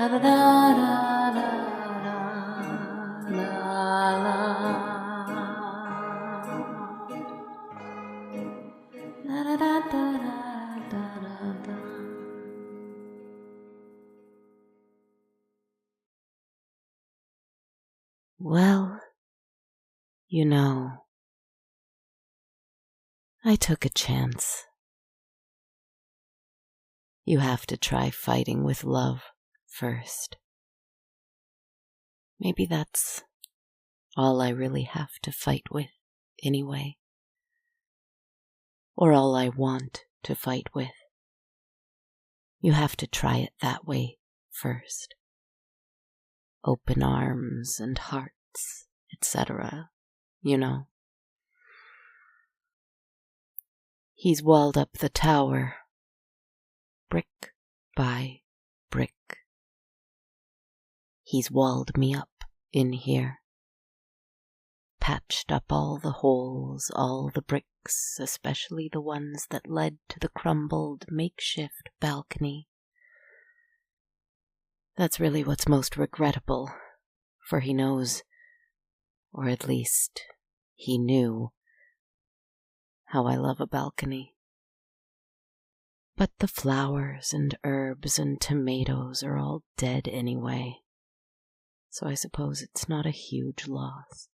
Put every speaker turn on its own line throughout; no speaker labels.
da da da da da la la da da da da da da. Well, you know, I took a chance. You have to try fighting with love first. Maybe that's all I really have to fight with, anyway. Or all I want to fight with. You have to try it that way first. Open arms and hearts, etc., you know. He's walled up the tower, brick by brick. He's walled me up in here, patched up all the holes, all the bricks, especially the ones that led to the crumbled makeshift balcony. That's really what's most regrettable, for he knows, or at least he knew, how I love a balcony. But the flowers and herbs and tomatoes are all dead anyway, so I suppose it's not a huge loss.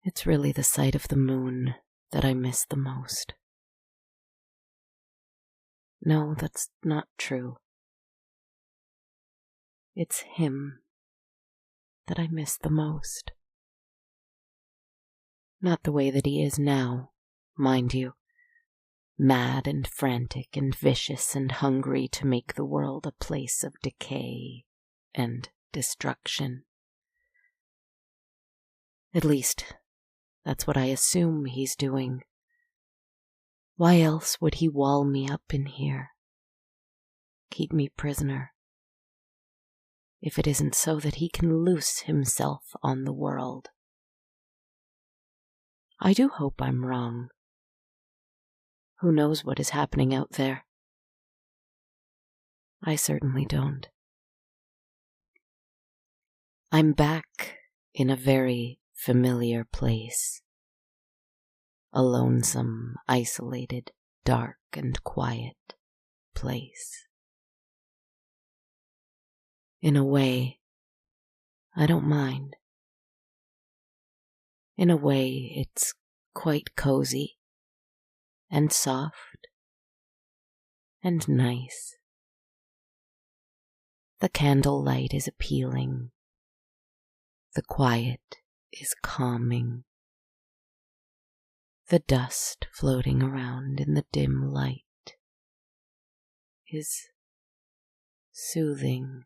It's really the sight of the moon that I miss the most. No, that's not true. It's him that I miss the most. Not the way that he is now, mind you. Mad and frantic and vicious and hungry to make the world a place of decay and destruction. At least, that's what I assume he's doing. Why else would he wall me up in here? Keep me prisoner? If it isn't so that he can loose himself on the world. I do hope I'm wrong. Who knows what is happening out there? I certainly don't. I'm back in a very familiar place. A lonesome, isolated, dark and quiet place. In a way, I don't mind. In a way, it's quite cozy and soft and nice. The candlelight is appealing. The quiet is calming. The dust floating around in the dim light is soothing.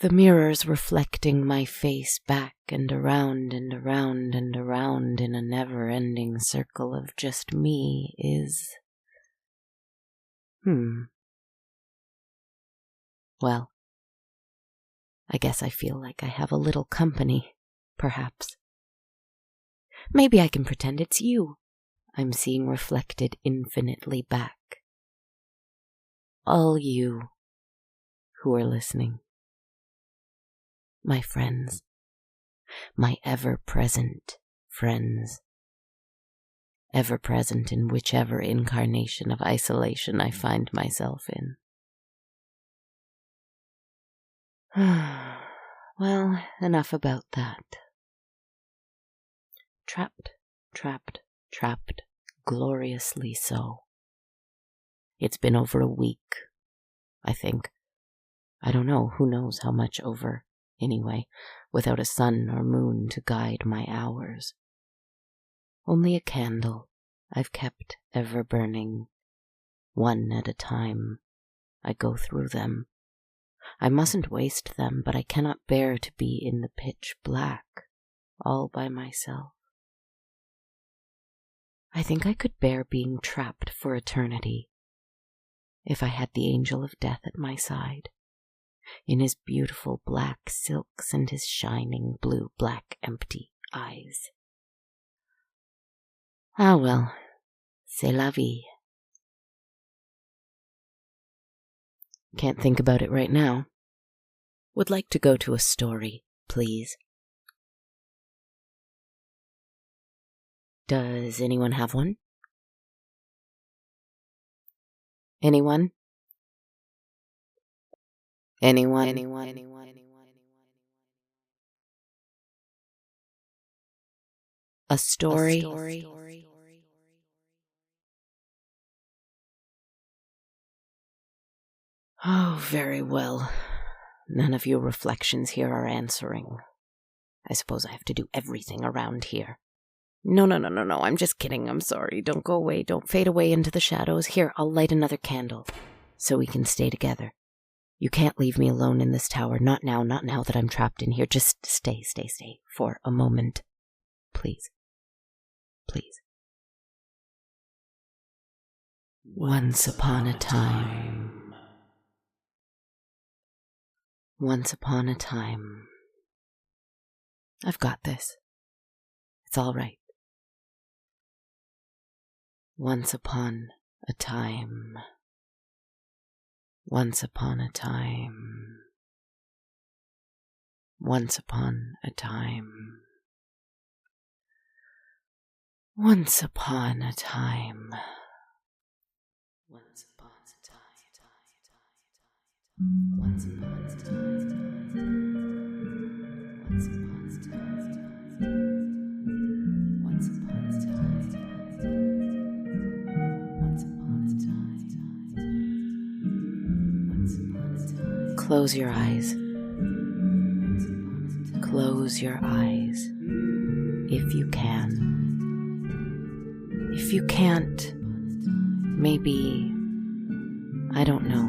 The mirrors reflecting my face back and around and around and around in a never-ending circle of just me is... Well, I guess I feel like I have a little company, perhaps. Maybe I can pretend it's you I'm seeing reflected infinitely back. All you who are listening. My friends, my ever-present friends, ever-present in whichever incarnation of isolation I find myself in. Well, enough about that. Trapped, trapped, trapped, gloriously so. It's been over a week, I think. I don't know, who knows how much over. Anyway, without a sun or moon to guide my hours. Only a candle I've kept ever burning. One at a time, I go through them. I mustn't waste them, but I cannot bear to be in the pitch black, all by myself. I think I could bear being trapped for eternity, if I had the angel of death at my side. In his beautiful black silks and his shining blue-black empty eyes. Ah well, c'est la vie, Can't think about it right now. Would like to go to a story, please. Does anyone have one? Anyone? A story? Oh, very well. None of your reflections here are answering. I suppose I have to do everything around here. No, I'm just kidding. I'm sorry. Don't go away. Don't fade away into the shadows. Here, I'll light another candle so we can stay together. You can't leave me alone in this tower. Not now that I'm trapped in here. Just stay for a moment. Please. Once upon a time. I've got this. It's all right. Once upon a time. Once upon a time. Once upon a time. Once upon a time. Once upon a time. Once upon a time. Once upon a time. Once upon a time. Once upon a time. Once upon a time. Close your eyes. Close your eyes. If you can. If you can't, maybe, I don't know.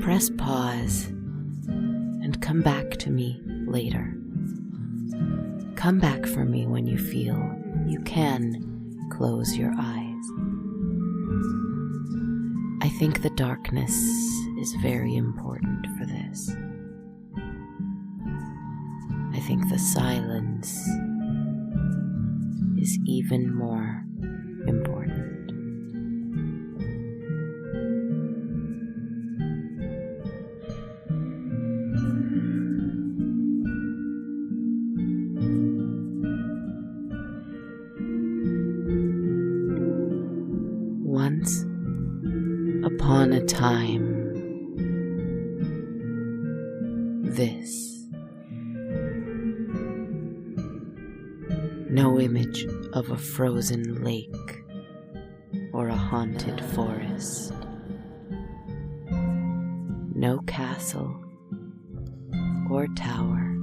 Press pause and come back to me later. Come back for me when you feel you can close your eyes. I think the darkness is very important for this. I think the silence is even more important. Once upon a time, this. No image of a frozen lake or a haunted forest. No castle or tower.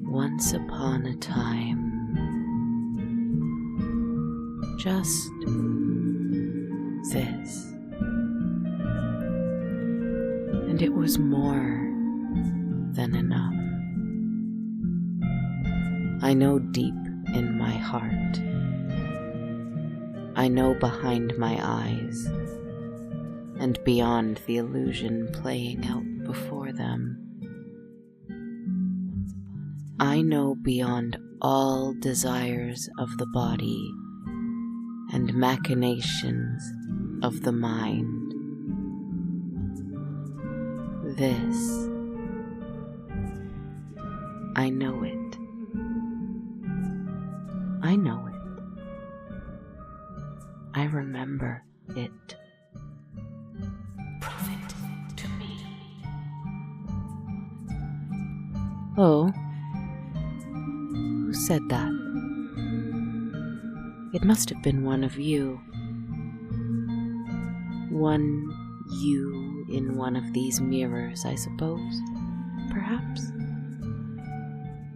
Once upon a time, just this. And it was more than enough. I know deep in my heart. I know behind my eyes and beyond the illusion playing out before them. I know beyond all desires of the body and machinations of the mind. This, I know it. I know it. I remember it. Prove it to me. Oh, who said that? It must have been one of you. One you in one of these mirrors, I suppose, perhaps.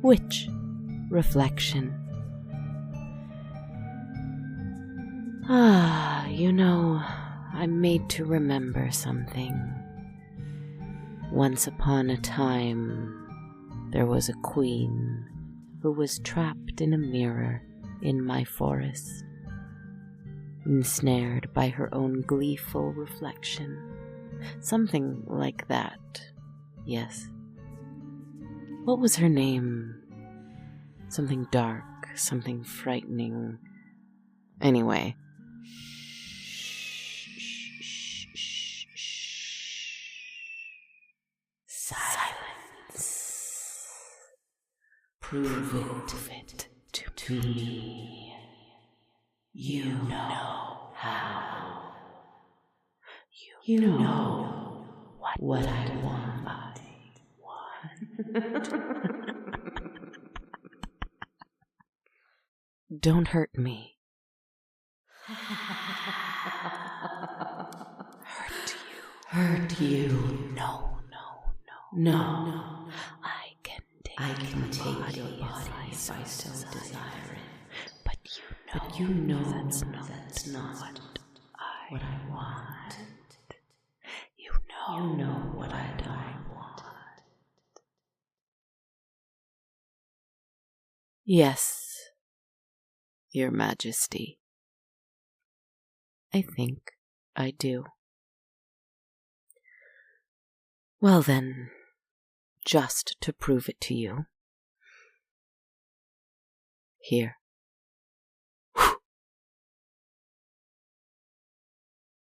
Which reflection? Ah, you know, I'm made to remember something. Once upon a time, there was a queen who was trapped in a mirror in my forest, ensnared by her own gleeful reflection. Something like that, yes. What was her name? Something dark, something frightening. Anyway, Prove it to me. You know how. You know what I want. Don't hurt me. Hurt you. No. I can take your body if I so desire it. But you know that's not what I want. You know what I don't want. Yes, Your Majesty. I think I do. Well then, just to prove it to you. Here.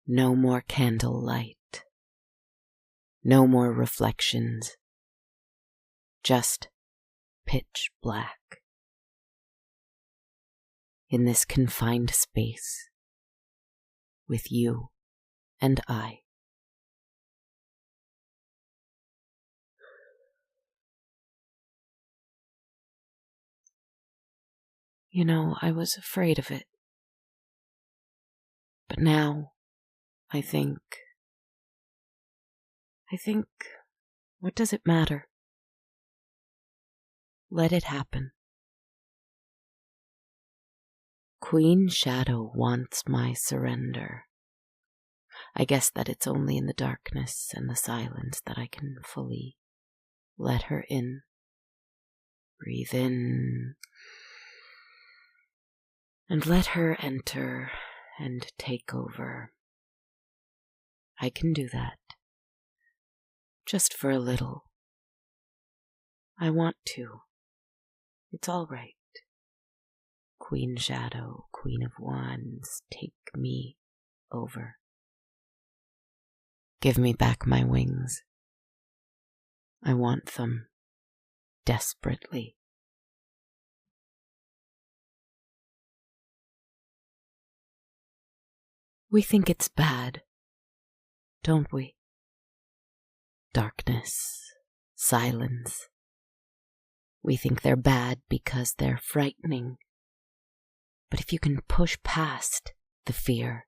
No more candlelight. No more reflections. Just pitch black. In this confined space, with you and I. You know, I was afraid of it. But now, I think, what does it matter? Let it happen. Queen Shadow wants my surrender. I guess that it's only in the darkness and the silence that I can fully let her in. Breathe in. And let her enter and take over. I can do that. Just for a little. I want to. It's all right. Queen Shadow, Queen of Wands, take me over. Give me back my wings. I want them desperately. We think it's bad, don't we? Darkness, silence. We think they're bad because they're frightening. But if you can push past the fear,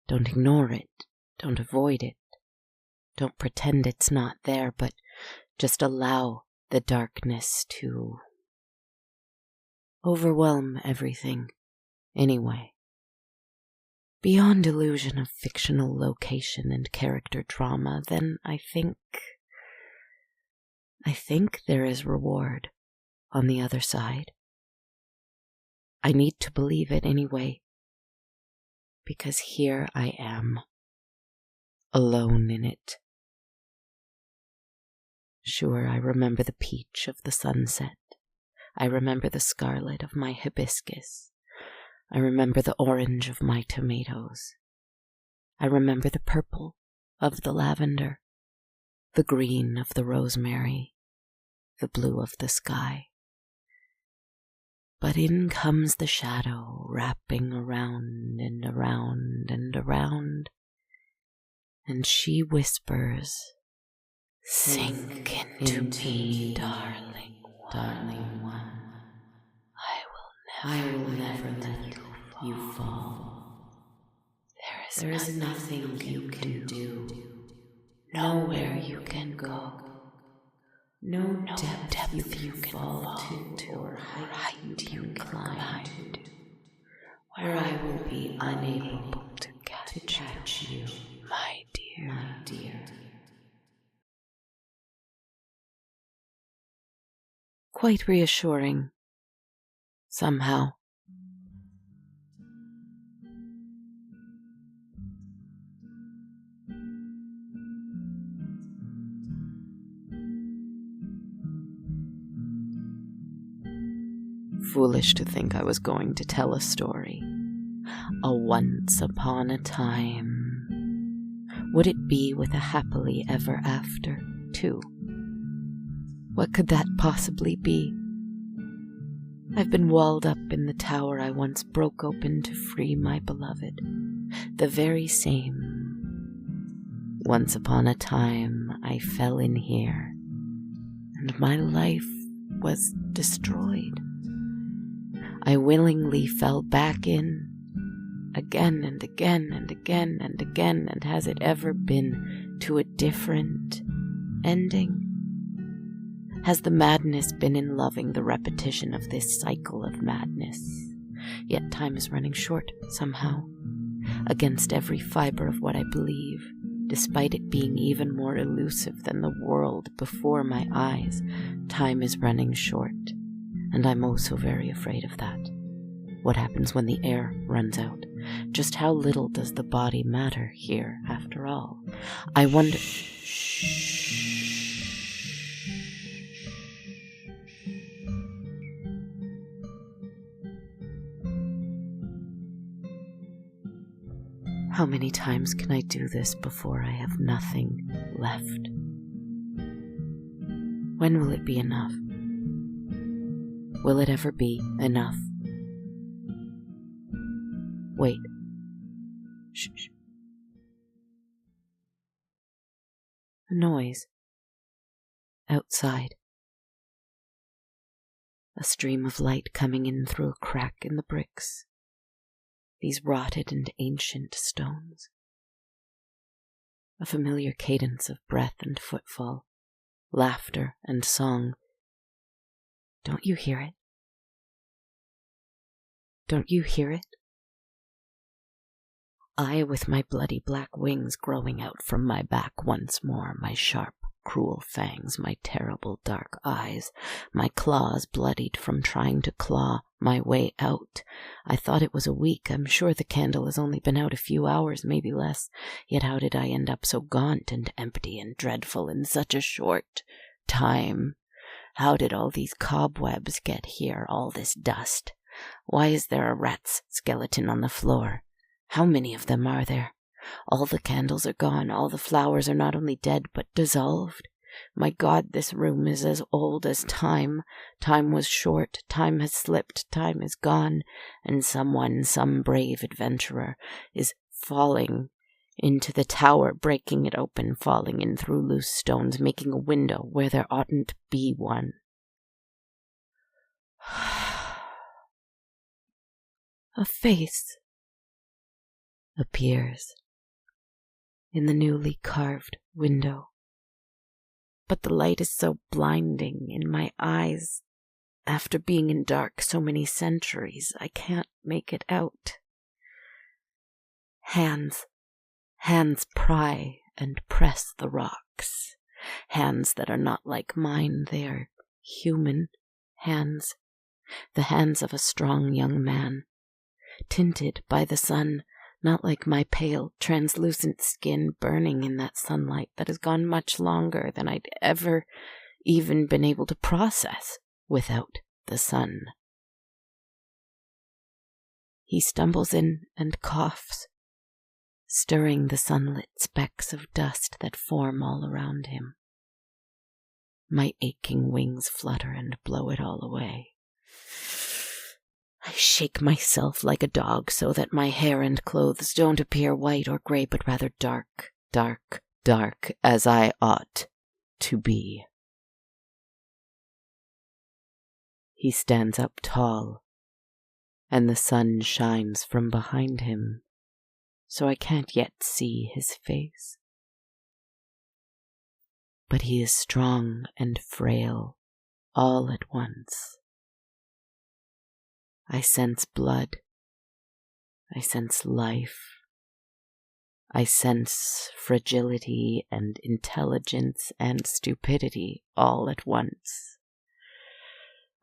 don't ignore it, don't avoid it, don't pretend it's not there, but just allow the darkness to overwhelm everything anyway. Beyond illusion of fictional location and character drama, then I think there is reward on the other side. I need to believe it anyway, because here I am, alone in it. Sure, I remember the peach of the sunset. I remember the scarlet of my hibiscus. I remember the orange of my tomatoes. I remember the purple of the lavender, the green of the rosemary, the blue of the sky. But in comes the shadow, wrapping around and around and around, and she whispers, "Sink into me, darling one. I will never let you fall. There is nothing you can do, nowhere you can go, no depth you can fall to or height you can climb to, where I will be unable to catch you, my dear. Quite reassuring, somehow. Foolish to think I was going to tell a story. A once upon a time. Would it be with a happily ever after, too? What could that possibly be? I've been walled up in the tower I once broke open to free my beloved, the very same. Once upon a time I fell in here, and my life was destroyed. I willingly fell back in, again and again and again and again, and has it ever been to a different ending? Has the madness been in loving the repetition of this cycle of madness? Yet time is running short, somehow, against every fiber of what I believe, despite it being even more elusive than the world before my eyes. Time is running short, and I'm oh so very afraid of that. What happens when the air runs out? Just how little does the body matter here, after all? I wonder... How many times can I do this before I have nothing left? When will it be enough? Will it ever be enough? Wait. Shh. A noise. Outside. A stream of light coming in through a crack in the bricks. These rotted and ancient stones. A familiar cadence of breath and footfall, laughter and song. Don't you hear it? Don't you hear it? I, with my bloody black wings growing out from my back once more, my sharp, cruel fangs, my terrible dark eyes, my claws bloodied from trying to claw my way out. I thought it was a week. I'm sure the candle has only been out a few hours, maybe less. Yet how did I end up so gaunt and empty and dreadful in such a short time? How did all these cobwebs get here, all this dust? Why is there a rat's skeleton on the floor? How many of them are there? All the candles are gone, all the flowers are not only dead, but dissolved. My God, this room is as old as time. Time was short, time has slipped, time is gone, and someone, some brave adventurer, is falling into the tower, breaking it open, falling in through loose stones, making a window where there oughtn't be one. A face appears in the newly carved window. But the light is so blinding in my eyes. After being in dark so many centuries, I can't make it out. Hands pry and press the rocks. Hands that are not like mine, they are human hands. The hands of a strong young man, tinted by the sun, not like my pale, translucent skin burning in that sunlight that has gone much longer than I'd ever even been able to process without the sun. He stumbles in and coughs, stirring the sunlit specks of dust that form all around him. My aching wings flutter and blow it all away. I shake myself like a dog so that my hair and clothes don't appear white or gray, but rather dark, dark, dark, as I ought to be. He stands up tall, and the sun shines from behind him, so I can't yet see his face. But he is strong and frail all at once. I sense blood. I sense life. I sense fragility and intelligence and stupidity all at once.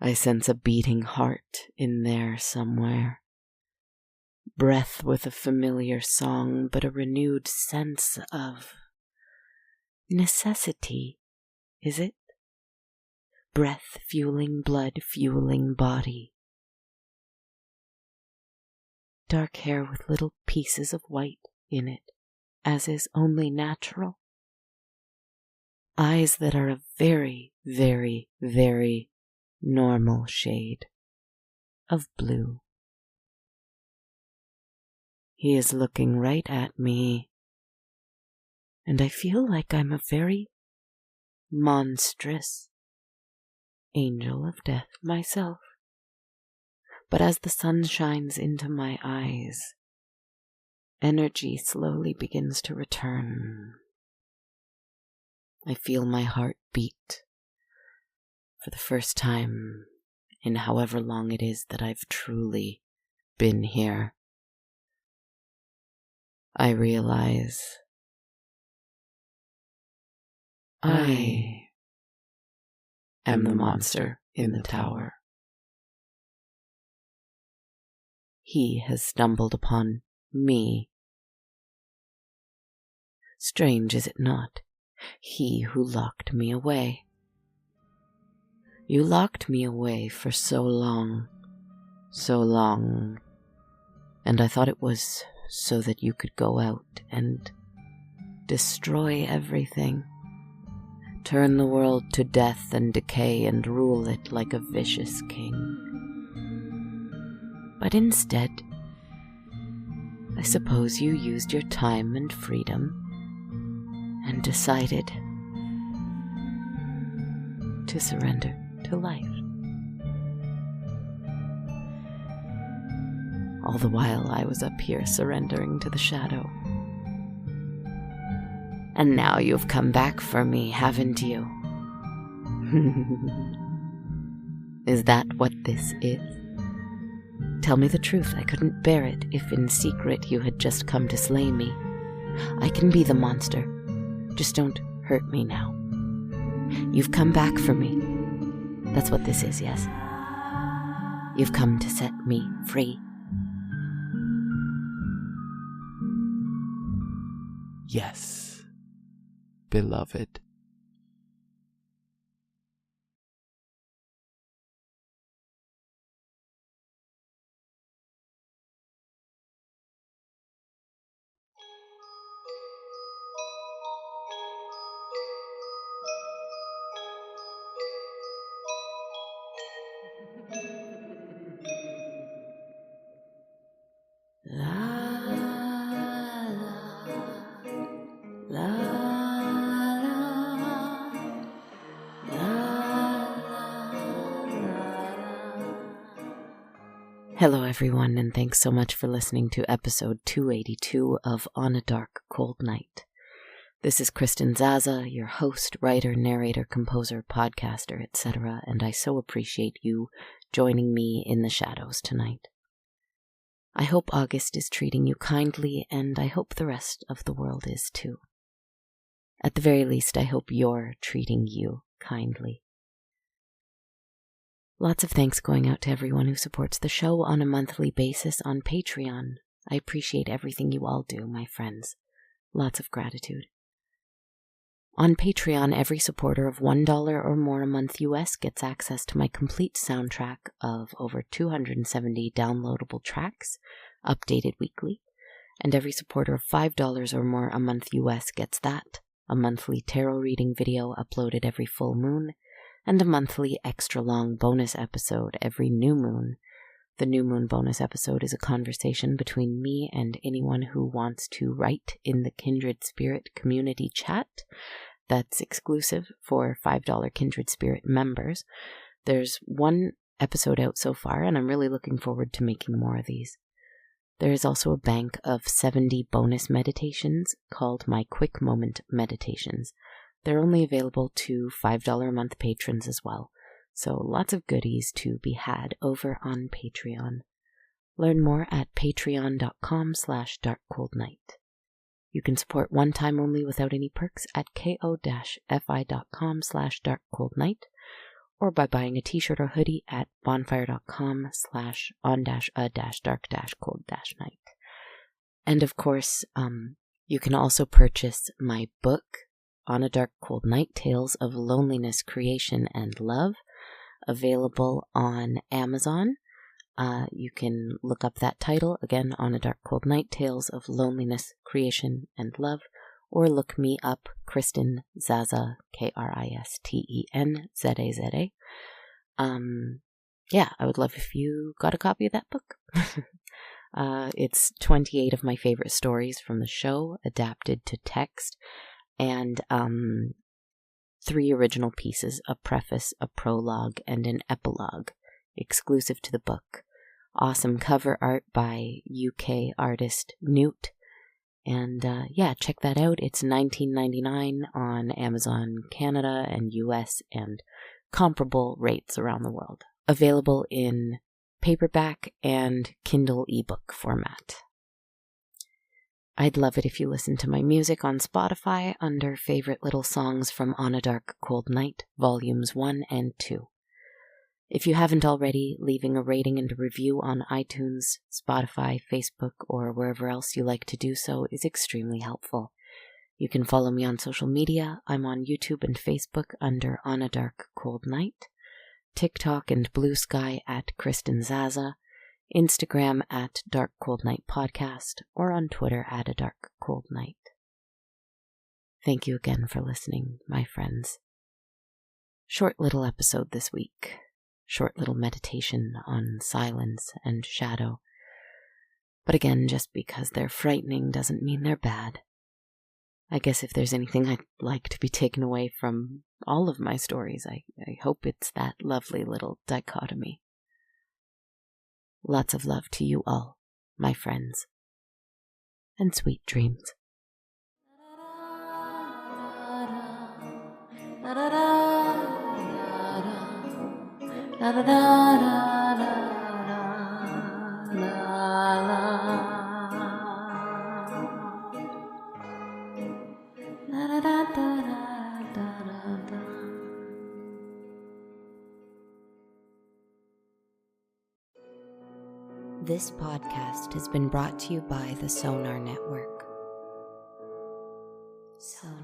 I sense a beating heart in there somewhere. Breath with a familiar song, but a renewed sense of necessity, is it? Breath fueling blood, fueling body. Dark hair with little pieces of white in it, as is only natural. Eyes that are a very, very, very normal shade. of blue. He is looking right at me, and I feel like I'm a very monstrous angel of death myself. But as the sun shines into my eyes, energy slowly begins to return. I feel my heart beat for the first time in however long it is that I've truly been here. I realize I am the monster in the tower. He has stumbled upon me. Strange, is it not? He who locked me away. You locked me away for so long, and I thought it was so that you could go out and destroy everything, turn the world to death and decay and rule it like a vicious king. But instead, I suppose you used your time and freedom and decided to surrender to life. All the while I was up here surrendering to the shadow. And now you've come back for me, haven't you? Is that what this is? Tell me the truth, I couldn't bear it if in secret you had just come to slay me. I can be the monster, just don't hurt me now. You've come back for me. That's what this is, yes? You've come to set me free.
Yes, beloved.
Hello everyone, and thanks so much for listening to episode 282 of On a Dark, Cold Night. This is Kristen Zaza, your host, writer, narrator, composer, podcaster, etc., and I so appreciate you joining me in the shadows tonight. I hope August is treating you kindly, and I hope the rest of the world is too. At the very least, I hope you're treating you kindly. Lots of thanks going out to everyone who supports the show on a monthly basis on Patreon. I appreciate everything you all do, my friends. Lots of gratitude. On Patreon, every supporter of $1 or more a month US gets access to my complete soundtrack of over 270 downloadable tracks, updated weekly, and every supporter of $5 or more a month US gets that, a monthly tarot reading video uploaded every full moon, and a monthly extra-long bonus episode every new moon. The new moon bonus episode is a conversation between me and anyone who wants to write in the Kindred Spirit community chat. That's exclusive for $5 Kindred Spirit members. There's one episode out so far, and I'm really looking forward to making more of these. There is also a bank of 70 bonus meditations called my Quick Moment Meditations. They're only available to $5 a month patrons as well, so lots of goodies to be had over on Patreon. Learn more at patreon.com/darkcoldnight. You can support one time only without any perks at ko-fi.com/darkcoldnight, or by buying a t-shirt or hoodie at bonfire.com/on-a-dark-cold-night. And of course, you can also purchase my book, On a Dark, Cold Night, Tales of Loneliness, Creation, and Love, available on Amazon. You can look up that title, again, On a Dark, Cold Night, Tales of Loneliness, Creation, and Love, or look me up, Kristen Zaza, Kristenzaza. yeah, I would love if you got a copy of that book. It's 28 of my favorite stories from the show, adapted to text, and 3 original pieces, a preface, a prologue, and an epilogue, exclusive to the book. Awesome cover art by UK artist Newt. And yeah, check that out. It's $19.99 on Amazon Canada and US and comparable rates around the world. Available in paperback and Kindle ebook format. I'd love it if you listen to my music on Spotify under Favorite Little Songs from On a Dark Cold Night, Volumes 1 and 2. If you haven't already, leaving a rating and a review on iTunes, Spotify, Facebook, or wherever else you like to do so is extremely helpful. You can follow me on social media. I'm on YouTube and Facebook under On a Dark Cold Night, TikTok and Blue Sky at Kristen Zaza, Instagram at Dark Cold Night Podcast, or on Twitter at A Dark Cold Night. Thank you again for listening, my friends. Short little episode this week. Short little meditation on silence and shadow. But again, just because they're frightening doesn't mean they're bad. I guess if there's anything I'd like to be taken away from all of my stories, I hope it's that lovely little dichotomy. Lots of love to you all, my friends, and sweet dreams. This podcast has been brought to you by the Sonar Network. Sonar.